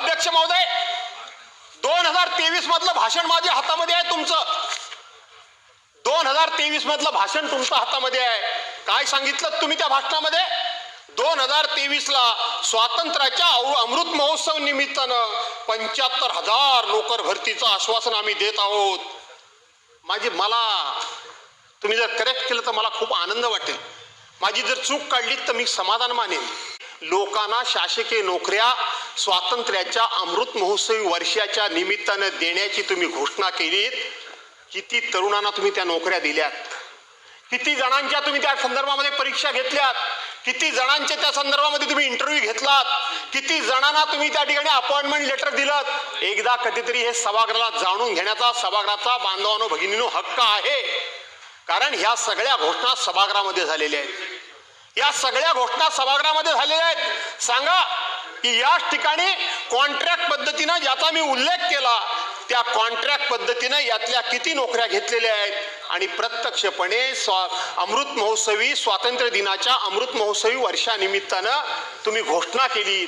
अध्यक्ष महोदय, 2023 मधलं भाषण माझ्या हातामध्ये आहे. तुमचं 2023 मधलं भाषण तुमच्या हातामध्ये आहे. काय सांगितलं तुम्ही त्या भाषणामध्ये? 2023 ला स्वातंत्र्याच्या अमृत महोत्सव निमित्तानं 75,000 नोकर भरतीचं आश्वासन आम्ही देत आहोत. मला तुम्ही जर करेक्ट केलं तर मला खूप आनंद वाटेल. माझी जर चूक काढली तर मी समाधान मानेन. लोकांना शासकीय नोकऱ्या स्वातंत्र्याच्या अमृत महोत्सवी वर्षाच्या निमित्तानं देण्याची तुम्ही घोषणा केलीत. किती तरुणांना तुम्ही त्या नोकऱ्या दिल्यात? किती जणांच्या तुम्ही त्या संदर्भामध्ये परीक्षा घेतल्यात? किती जणांच्या त्या संदर्भामध्ये तुम्ही इंटरव्ह्यू घेतलात? किती जणांना तुम्ही त्या ठिकाणी अपॉइंटमेंट लेटर दिलात? एकदा कधीतरी हे सभागृहाला जाणून घेण्याचा सभागृहाचा बांधवांनो भगिनींनो हक्क आहे. कारण ह्या सगळ्या घोषणा सभागृहामध्ये झालेल्या आहेत. या सगळ्या घोषणा सभागृहामध्ये झालेल्या आहेत. सांगा की या ठिकाणी कॉन्ट्रॅक्ट पद्धतीनं ज्याचा मी उल्लेख केला त्या कॉन्ट्रॅक्ट पद्धतीनं यातल्या किती नोकऱ्या घेतलेल्या आहेत आणि प्रत्यक्षपणे अमृत महोत्सवी स्वातंत्र्य दिनाच्या अमृत महोत्सवी वर्षानिमित्तानं तुम्ही घोषणा केली.